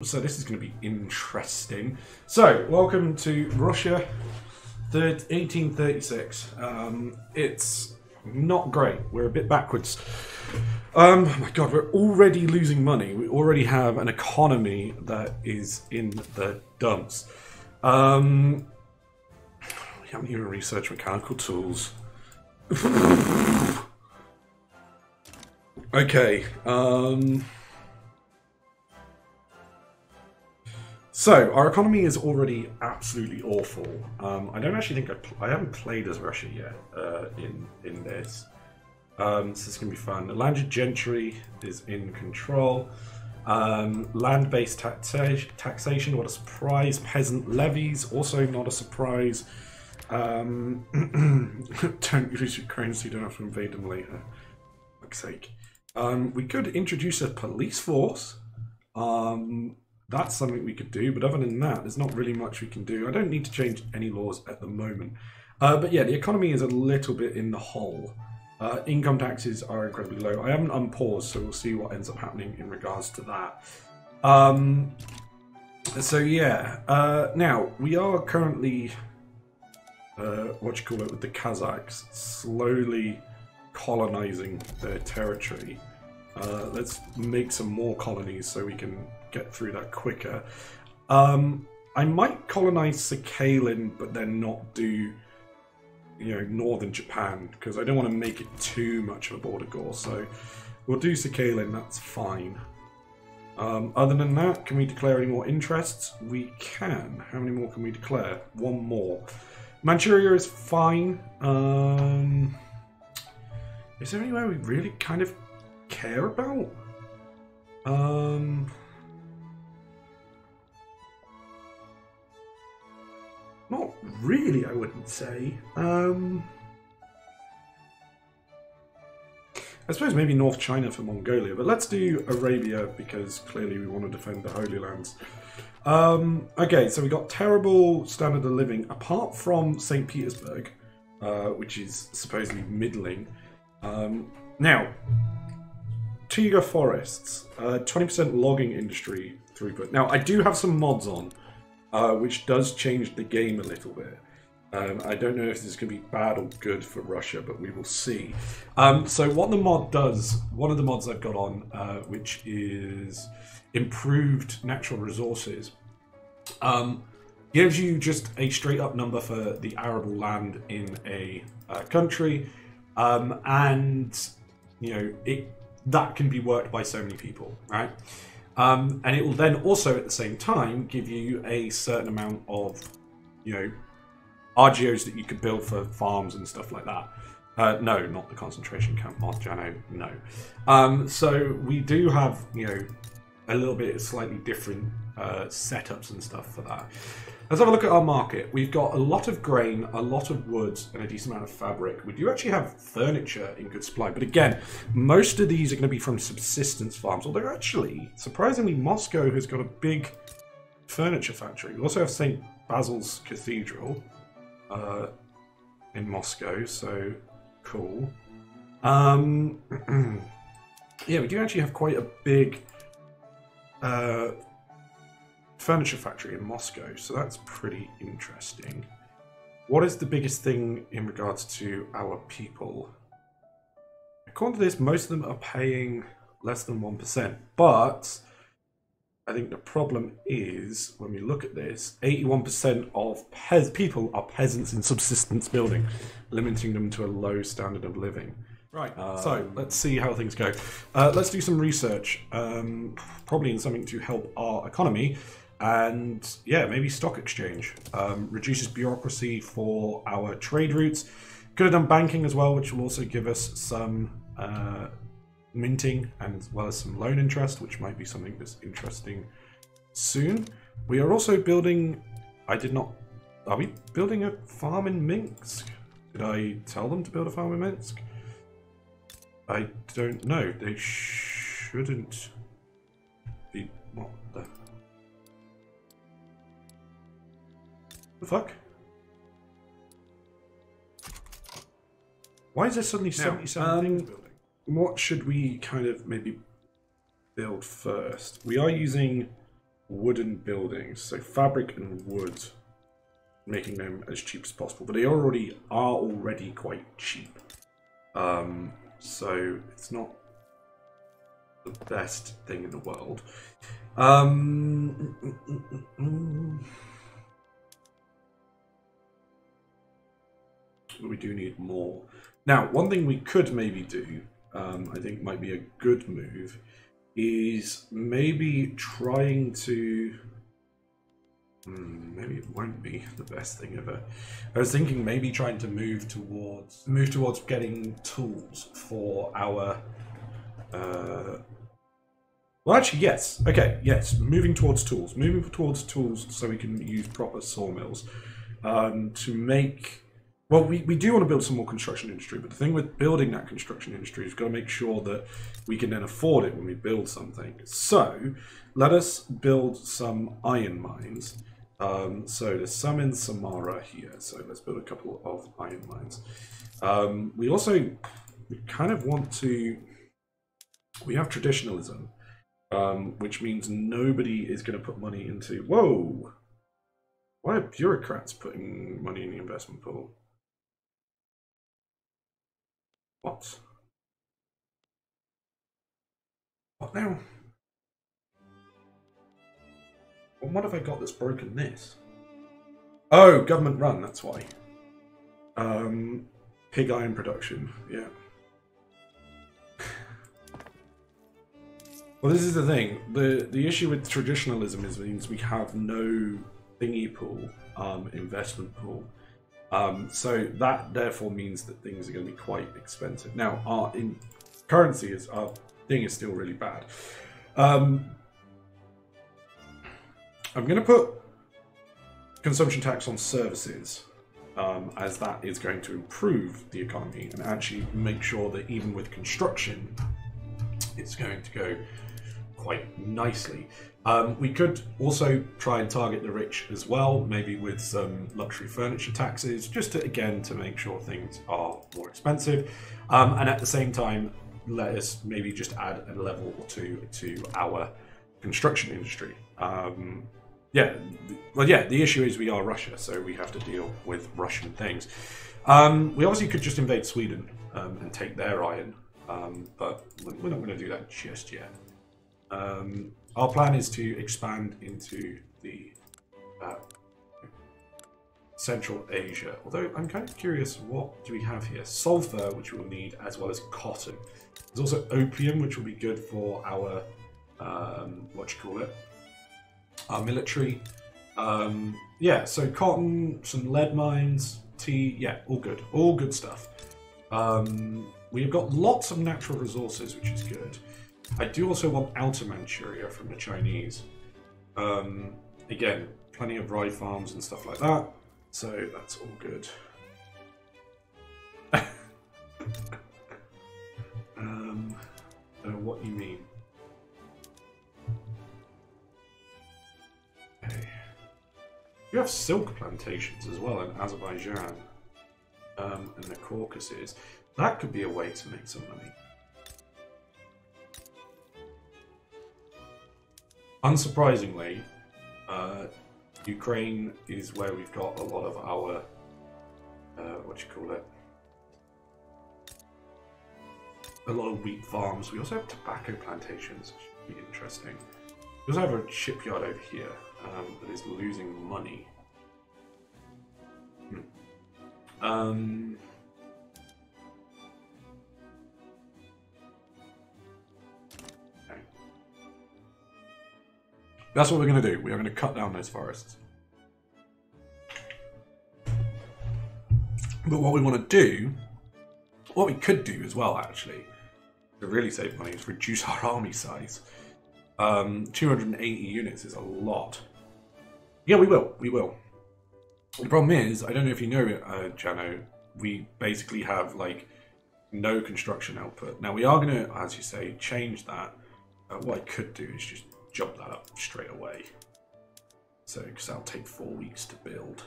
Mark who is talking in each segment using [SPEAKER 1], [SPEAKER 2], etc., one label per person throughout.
[SPEAKER 1] So this is going to be interesting. So, welcome to Russia, 1836. It's not great. We're a bit backwards. Oh my god, we're already losing money. We already have an economy that is in the dumps. We haven't even researched mechanical tools. Okay, so, our economy is already absolutely awful. I don't actually think I haven't played as Russia yet in this. So this is going to be fun. The landed gentry is in control. Land-based taxation, what a surprise. Peasant levies, also not a surprise. Don't use your currency, don't have to invade them later. For fuck's sake. We could introduce a police force. That's something we could do, but other than that, there's not really much we can do. I don't need to change any laws at the moment. But yeah, the economy is a little bit in the hole. Income taxes are incredibly low. I haven't unpaused, so we'll see what ends up happening in regards to that. So yeah, now, we are currently, with the Kazakhs, slowly colonizing their territory. Let's make some more colonies so we can get through that quicker. I might colonize Sakhalin, but then not do, northern Japan, because I don't want to make it too much of a border gore. So we'll do Sakhalin, that's fine. Other than that, can we declare any more interests? We can. How many more can we declare? One more. Manchuria is fine. Is there anywhere we really kind of care about? Not really, I wouldn't say. I suppose maybe North China for Mongolia, but let's do Arabia because clearly we want to defend the Holy Lands. Okay, so we got terrible standard of living, apart from St. Petersburg, which is supposedly middling. Now, Taiga forests, 20% logging industry throughput. Now, I do have some mods on, which does change the game a little bit. I don't know if this is going to be bad or good for Russia, but we will see. So what the mod does, one of the mods I've got on, which is improved natural resources, gives you just a straight up number for the arable land in a country, and that can be worked by so many people, right? And it will then also at the same time give you a certain amount of, RGOs that you could build for farms and stuff like that. No, not the concentration camp mod, Jano, no. So we do have, a little bit slightly different setups and stuff for that. Let's have a look at our market. We've got a lot of grain, a lot of wood, and a decent amount of fabric. We do actually have furniture in good supply, but again, most of these are going to be from subsistence farms, although actually, surprisingly, Moscow has got a big furniture factory. We also have St. Basil's Cathedral in Moscow, so cool. Yeah, we do actually have quite a big furniture factory in Moscow, so that's pretty interesting. What is the biggest thing in regards to our people? According to this, most of them are paying less than 1%, but I think the problem is, when we look at this, 81% of people are peasants in subsistence building, limiting them to a low standard of living. Right, so let's see how things go. Let's do some research, probably in something to help our economy, and yeah, maybe stock exchange. Reduces bureaucracy for our trade routes. Could have done banking as well, which will also give us some minting and as well as some loan interest, which might be something that's interesting soon. We are also building, are we building a farm in Minsk? Did I tell them to build a farm in Minsk? I don't know. They shouldn't be. What the fuck? Why is there suddenly 77 things building? What should we kind of maybe build first? We are using wooden buildings. So fabric and wood, making them as cheap as possible. But they are already quite cheap. So it's not the best thing in the world. We do need more. Now, one thing we could maybe do, I think might be a good move, is maybe trying to... maybe it won't be the best thing ever. I was thinking maybe trying to move towards getting tools for our... well, actually, yes. Okay, yes. Moving towards tools. Moving towards tools so we can use proper sawmills to make... Well, we do want to build some more construction industry, but the thing with building that construction industry is we've got to make sure that we can then afford it when we build something. So, let us build some iron mines. So there's some in Samara here, so let's build a couple of iron mines. We kind of want to... We have traditionalism, which means nobody is going to put money into... Whoa! Why are bureaucrats putting money in the investment pool? What? What now? Well, what have I got that's broken this? Oh, government run, that's why. Pig iron production, yeah. Well, this is the thing. The issue with traditionalism is means we have no thingy pool, investment pool. So that therefore means that things are going to be quite expensive. Now, our thing is still really bad. I'm going to put consumption tax on services, as that is going to improve the economy and actually make sure that even with construction, it's going to go quite nicely. We could also try and target the rich as well, maybe with some luxury furniture taxes, just to make sure things are more expensive. And at the same time, let us maybe just add a level or two to our construction industry. The issue is we are Russia, so we have to deal with Russian things. We obviously could just invade Sweden and take their iron, but we're not going to do that just yet. Our plan is to expand into the Central Asia, although I'm kind of curious, what do we have here? Sulfur, which we'll need, as well as cotton. There's also opium, which will be good for our, our military. Yeah, so cotton, some lead mines, tea, yeah, all good stuff. We've got lots of natural resources, which is good. I do also want Outer Manchuria from the Chinese. Again, plenty of rye farms and stuff like that, so that's all good. What you mean? Okay. You have silk plantations as well in Azerbaijan and the Caucasus. That could be a way to make some money. Unsurprisingly, Ukraine is where we've got a lot of our, a lot of wheat farms. We also have tobacco plantations, which should be interesting. We also have a shipyard over here that is losing money. That's what we're going to do. We are going to cut down those forests. But what we want to do, what we could do as well, actually, to really save money, is reduce our army size. 280 units is a lot. Yeah, we will. We will. The problem is, I don't know if you know, Jano, we basically have, like, no construction output. Now, we are going to, as you say, change that. What I could do is just jump that up straight away. So, because that'll take 4 weeks to build.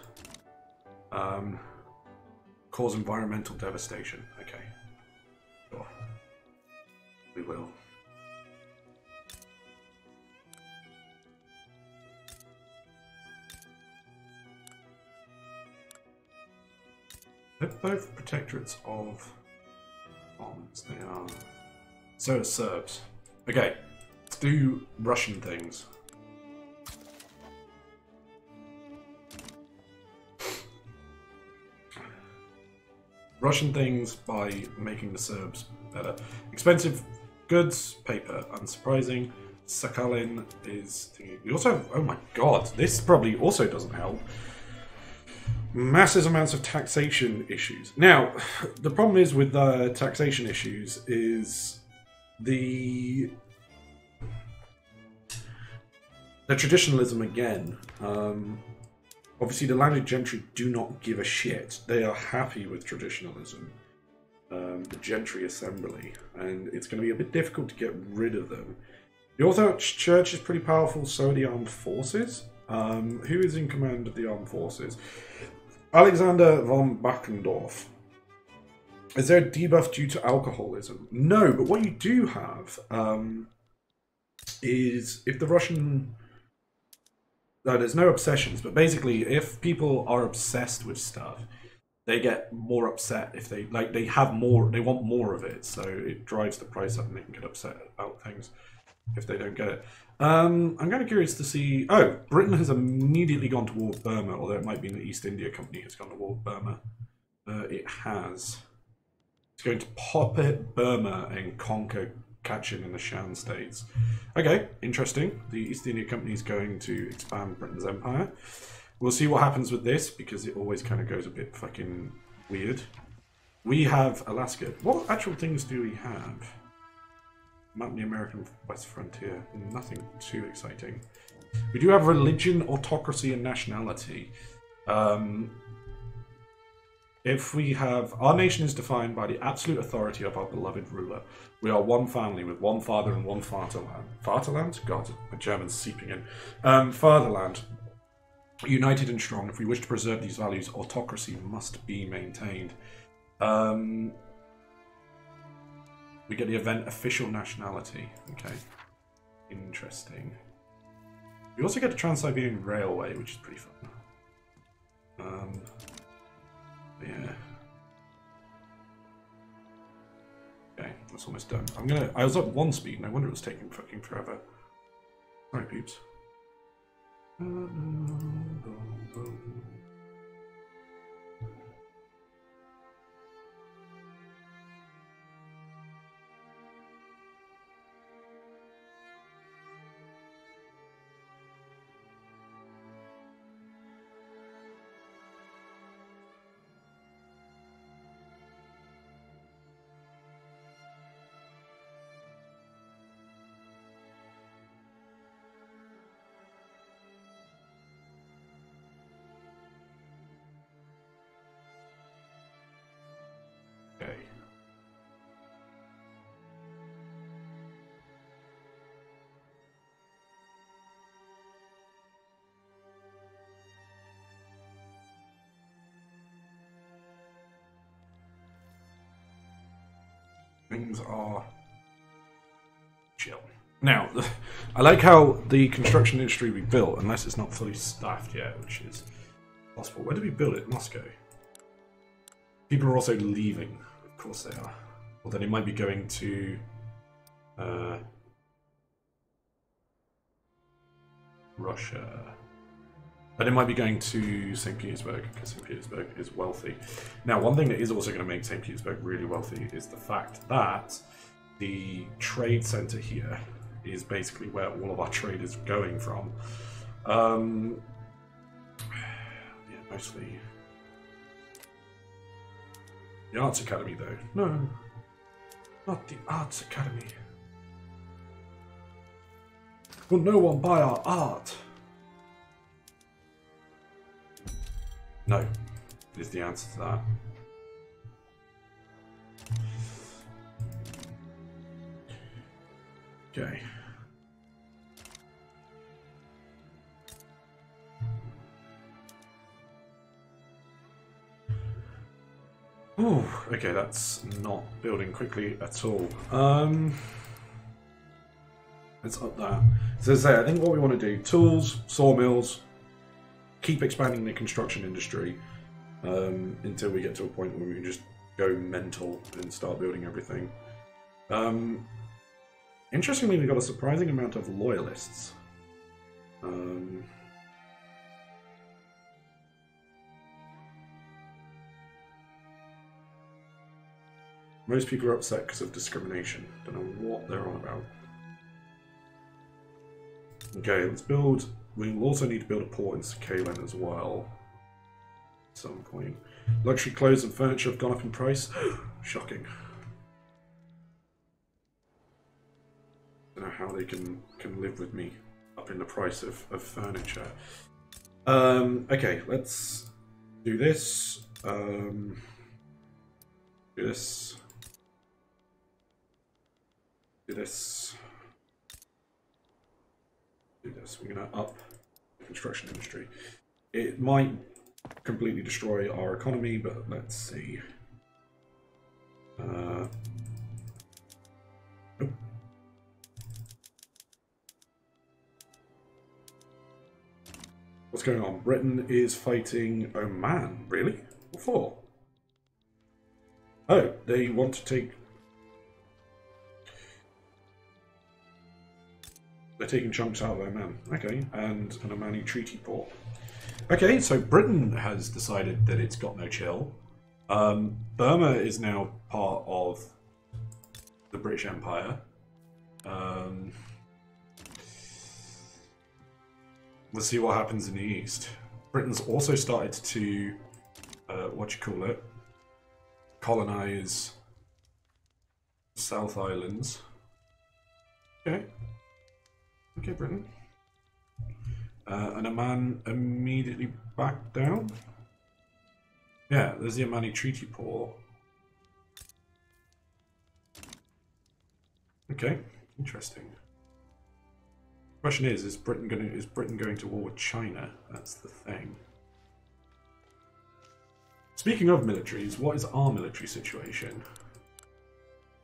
[SPEAKER 1] Cause environmental devastation. Okay. Sure. We will. They're both protectorates of bombs. They are. So are Serbs. Okay, let's do Russian things. Russian things by making the Serbs better. Expensive goods, paper, unsurprising. Sakhalin is thinking. We also have, oh my god, this probably also doesn't help. Massive amounts of taxation issues. Now, the problem is with taxation issues is the traditionalism again. Obviously, the landed gentry do not give a shit. They are happy with traditionalism, the gentry assembly, and it's going to be a bit difficult to get rid of them. The Orthodox Church is pretty powerful, so are the armed forces. Who is in command of the armed forces? Alexander von Bachendorf. Is there a debuff due to alcoholism? No, but what you do have is if the Russian... No, there's no obsessions, but basically, if people are obsessed with stuff, they get more upset if they they have more. They want more of it, so it drives the price up, and they can get upset about things if they don't get it. I'm kind of curious to see. Oh, Britain has immediately gone to war with Burma, although it might be the East India Company has gone to war with Burma. It has. It's going to pop at Burma and conquer Kachin in the Shan states. Okay, interesting. The East India Company is going to expand Britain's empire. We'll see what happens with this, because it always kind of goes a bit fucking weird. We have Alaska. What actual things do we have? Map the American West Frontier. Nothing too exciting. We do have religion, autocracy, and nationality. If we have... Our nation is defined by the absolute authority of our beloved ruler. We are one family with one father and one fatherland. Fatherland? God, my German's seeping in. Fatherland. United and strong. If we wish to preserve these values, autocracy must be maintained. We get the event official nationality. Okay. Interesting. We also get the Trans-Siberian Railway, which is pretty fun. Yeah. Okay, that's almost done. I was at 1 speed, and I wonder it was taking fucking forever. Sorry, peeps. Things are chill. Now, I like how the construction industry we built, unless it's not fully staffed yet, which is possible. Where did we build it? Moscow. People are also leaving. Of course they are. Although they might be going to... Russia. But it might be going to St. Petersburg, because St. Petersburg is wealthy. Now, one thing that is also going to make St. Petersburg really wealthy is the fact that the trade center here is basically where all of our trade is going from. Yeah, mostly. The Arts Academy, though. No, not the Arts Academy. Will no one buy our art? No, is the answer to that. Okay. Ooh, okay, that's not building quickly at all. Let's up that. So as I say, I think what we want to do, tools, sawmills, keep expanding the construction industry. until we get to a point where we can just go mental and start building everything. Interestingly, we got a surprising amount of loyalists. Most people are upset because of discrimination. Don't know what they're on about. Okay, let's build... We will also need to build a port in Sakhalin as well. At some point. Luxury clothes and furniture have gone up in price. Shocking. Don't know how they can live with me up in the price of furniture. Okay, let's do this. Do this. Do this. Do this. We're going to up the construction industry. It might completely destroy our economy, but let's see. Oh. What's going on? Britain is fighting Oman. Really? What for? Oh, they want to take... They're taking chunks out of Oman. Okay, and an Omani treaty port. Okay, so Britain has decided that it's got no chill. Burma is now part of the British Empire. Let's see what happens in the east. Britain's also started to, colonize South Islands. Okay. Okay, Britain. And Oman immediately backed down. Yeah, there's the Omani Treaty Port. Okay, interesting. Question is Britain going to war with China? That's the thing. Speaking of militaries, what is our military situation?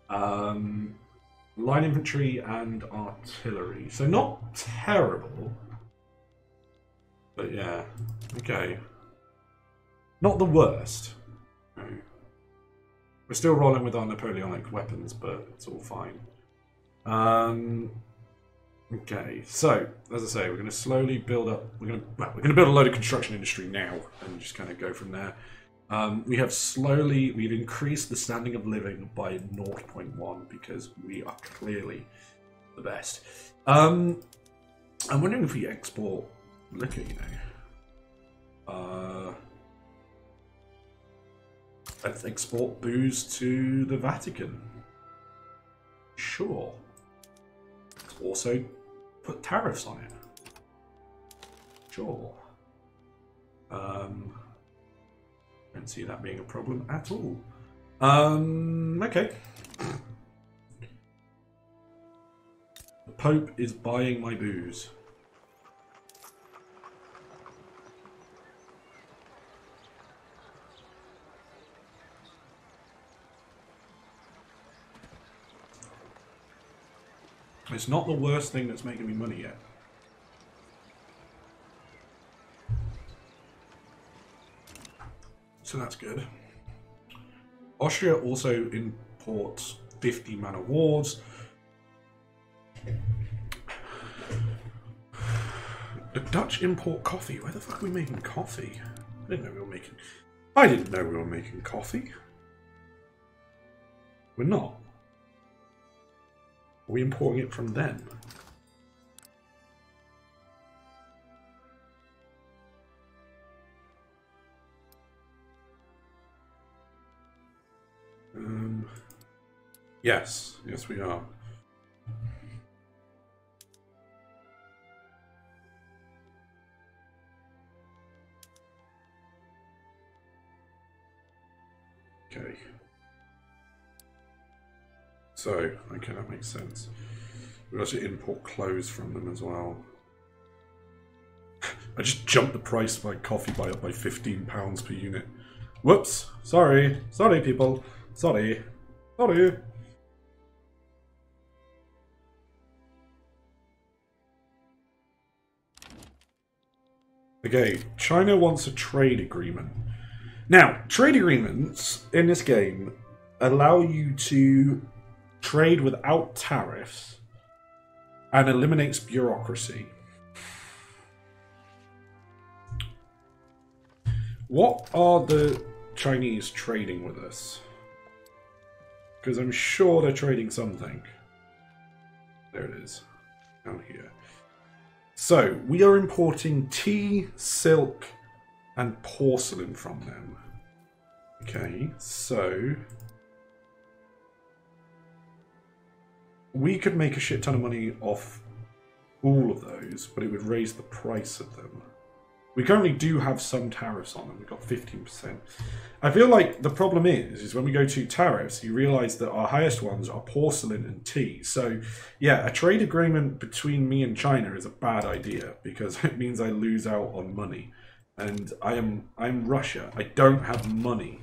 [SPEAKER 1] Line infantry and artillery. So not terrible. But yeah, okay. Not the worst. No. We're still rolling with our Napoleonic weapons, but it's all fine. Okay, so as I say, we're going to slowly build up. We're going to build a load of construction industry now, and just kind of go from there. We've increased the standing of living by 0.1 because we are clearly the best. I'm wondering if we export liquor, you know. Let's export booze to the Vatican. Sure. Also put tariffs on it. Sure. Don't see that being a problem at all. Okay. The Pope is buying my booze. It's not the worst thing that's making me money yet. So that's good. Austria also imports 50 man of wars. The Dutch import coffee. Where the fuck are we making coffee? I didn't know we were making coffee. We're not. Are we importing it from them? Yes. Yes, we are. Okay. So, okay, that makes sense. We also import clothes from them as well. I just jumped the price of my coffee up by £15 per unit. Whoops. Sorry. Sorry, people. Sorry. Sorry. Okay, China wants a trade agreement. Now, trade agreements in this game allow you to trade without tariffs and eliminates bureaucracy. What are the Chinese trading with us? Because I'm sure they're trading something. There it is. Down here. So, we are importing tea, silk, and porcelain from them. Okay, so... we could make a shit ton of money off all of those, but it would raise the price of them. We currently do have some tariffs on them. We've got 15%. I feel like the problem is when we go to tariffs, you realise that our highest ones are porcelain and tea. So, yeah, a trade agreement between me and China is a bad idea because it means I lose out on money. And I'm Russia. I don't have money.